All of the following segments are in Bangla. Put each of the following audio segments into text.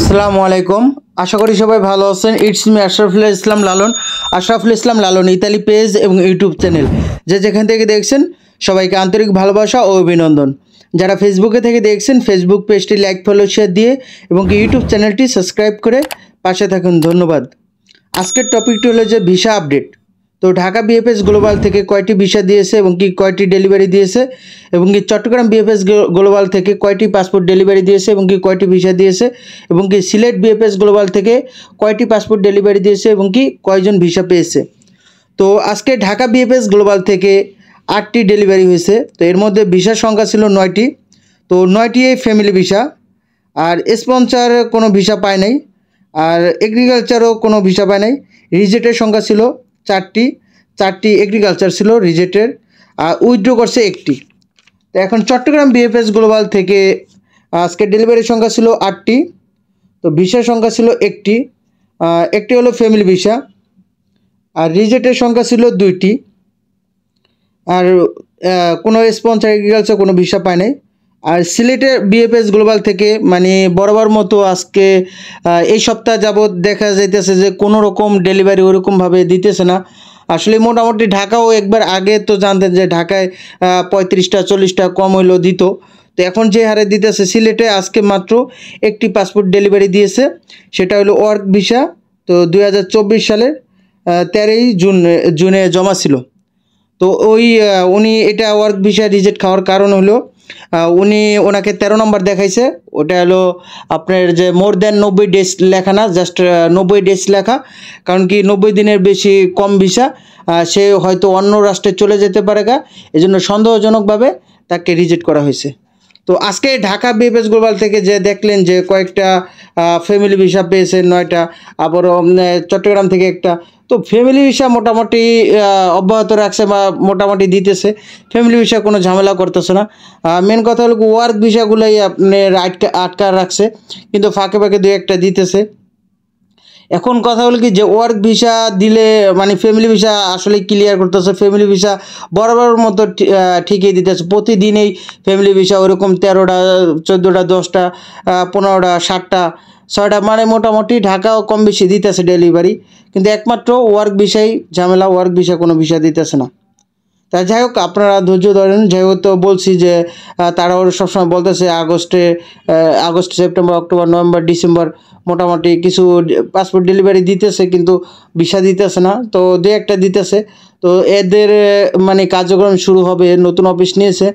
আসসালামু আলাইকুম। আশা করি সবাই ভালো আছেন। It's me Ashraful Islam Lalon. Ashraful Islam Lalon Italy page এবং ইউটিউব চ্যানেল যে যেখান থেকে দেখছেন সবাইকে আন্তরিক ভালোবাসা ও অভিনন্দন। যারা ফেসবুকে থেকে দেখছেন ফেসবুক পেজটি লাইক ফলো শেয়ার দিয়ে এবং ইউটিউব চ্যানেলটি সাবস্ক্রাইব করে পাশে থাকুন, ধন্যবাদ। আজকের টপিকটি হলো যে ভিসা আপডেট। তো ঢাকা বিএফএস গ্লোবাল থেকে কয়টি ভিসা দিয়েছে এবং কি কয়টি ডেলিভারি দিয়েছে এবং কি চট্টগ্রাম বিএফএস গ্লোবাল থেকে কয়টি পাসপোর্ট ডেলিভারি দিয়েছে এবং কি কয়টি ভিসা দিয়েছে এবং কি সিলেট বিএফএস গ্লোবাল থেকে কয়টি পাসপোর্ট ডেলিভারি দিয়েছে এবং কি কয়জন ভিসা পেয়েছে। তো আজকে ঢাকা বিএফএস গ্লোবাল থেকে 8টি ডেলিভারি হয়েছে। তো এর মধ্যে ভিসার সংখ্যা ছিল 9টি। তো 9টি ফ্যামিলি ভিসা, আর স্পন্সর কোনো ভিসা পায় নাই, আর এগ্রিকালচারও কোনো ভিসা পায় নাই। রিজেক্টের সংখ্যা ছিল 4টি এগ্রিকালচার ছিল রিজেক্টের, আর উইথড্র করছে 1টি। তো এখন চট্টগ্রাম বিএফএস গ্লোবাল থেকে আজকে ডেলিভারির সংখ্যা ছিল 8টি। তো ভিসার সংখ্যা ছিল 1টি, একটি হলো ফ্যামিলি ভিসা, আর রিজেক্টের সংখ্যা ছিল 2টি, আর কোনো স্পন্সর এগ্রিকালচার কোনো ভিসা পায় নাই। আর সিলেটের বিএফএস গ্লোবাল থেকে মানে বরাবর মতো আজকে এই সপ্তাহ যাবৎ দেখা যাইতেছে যে কোনো রকম ডেলিভারি ওরকমভাবে দিতেছে না। আসলে মোটামুটি ঢাকাও একবার আগে তো জানতেন যে ঢাকায় 35টা 40টা কম হইলেও দিত। তো এখন যে হারে দিতেছে, সিলেটে আজকে মাত্র একটি পাসপোর্ট ডেলিভারি দিয়েছে, সেটা হলো ওয়ার্ক ভিসা। তো 2024 সালের 13ই জুনে জমা ছিল। তো উনি এটা ওয়ার্ক ভিসা রিজেক্ট খাওয়ার কারণ হলো ওনাকে 13 নম্বর দেখাইছে। ওটা হলো আপনার যে মোর দ্যান 90 ডেজ লেখা না, জাস্ট 90 ডেজ লেখা। কারণ কি 90 দিনের বেশি কম ভিসা, সে হয়তো অন্য রাষ্ট্রে চলে যেতে পারে এজন্য সন্দেহজনকভাবে তাকে রিজেক্ট করা হয়েছে। তো আজকে ঢাকা বিএফএস গ্লোবাল থেকে যে দেখলেন যে কয়েকটা ফ্যামিলি ভিসা পেয়েছে 9টা, আবার চট্টগ্রাম থেকে একটা। তো ফ্যামিলি ভিসা মোটামুটি অব্যাহত রাখছে বা মোটামুটি দিতেছে, ফ্যামিলি ভিসা কোনো ঝামেলা করতেছে না। মেন কথা হলো ওয়ার্ক ভিসাগুলোই আপনার আটকা রাখছে, কিন্তু ফাঁকে ফাঁকে 2-1টা দিতেছে। এখন কথা হলো কি যে ওয়ার্ক ভিসা দিলে মানে ফ্যামিলি ভিসা আসলে ক্লিয়ার করতেছে, ফ্যামিলি ভিসা বরাবর মতো ঠিকই দিতেছে। প্রতিদিনই ফ্যামিলি ভিসা ওরকম 13টা 14টা 10টা 15টা 7টা 6টা মানে মোটামুটি ঢাকাও কম বেশি দিতেছে ডেলিভারি, কিন্তু একমাত্র ওয়ার্ক ভিসাই ঝামেলা, ওয়ার্ক ভিসা কোনো ভিসা দিতেছে না। তা যাই হোক, আপনারা ধৈর্য ধরেন। যাই হোক, তো বলছি যে তারা ওরা সবসময় বলতেছে August September October November December মোটামুটি কিছু পাসপোর্ট ডেলিভারি দিতেছে, কিন্তু ভিসা দিতেছে না। তো 2-1টা দিতেছে। তো এদের মানে কার্যক্রম শুরু হবে, নতুন অফিস নিয়েছে।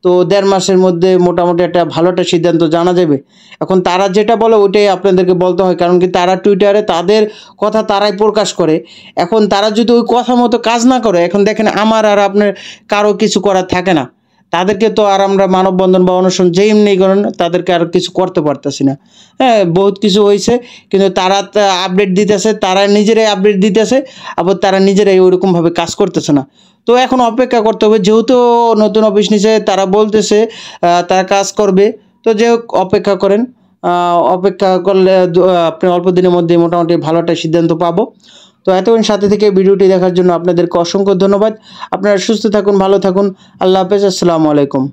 তো 1.5 মাসের মধ্যে মোটামুটি একটা ভালো একটা সিদ্ধান্ত জানা যাবে। এখন তারা যেটা বলে ওইটাই আপনাদেরকে বলতে হয়, কারণ কি তারা টুইটারে তাদের কথা তারাই প্রকাশ করে। এখন তারা যদি ওই কথা মতো কাজ না করে, এখন দেখেন আমার আর আপনার কারো কিছু করার থাকে না। তাদেরকে তো আর আমরা মানববন্ধন বা অনশন যেই এমনি করেন তাদেরকে আর কিছু করতে পারতেছি না। হ্যাঁ, বহুত কিছু হয়েছে, কিন্তু তারা আপডেট দিতেছে, তারা নিজেরাই আপডেট দিতেছে, আবার তারা নিজেরাই ওইরকমভাবে কাজ করতেছে না। তো এখন অপেক্ষা করতে হবে, যেহেতু নতুন অফিস নিচে তারা বলতেছে তারা কাজ করবে। তো যাই হোক, অপেক্ষা করেন। অপেক্ষা করলে আপনি অল্প দিনের মধ্যে মোটামুটি ভালো একটা সিদ্ধান্ত পাবো। তো এতক্ষণ সাথে থেকে ভিডিওটি দেখার জন্য আপনাদেরকে অসংখ্য ধন্যবাদ। আপনারা সুস্থ থাকুন, ভালো থাকুন। আল্লাহ হাফেজ, আসসালামু আলাইকুম।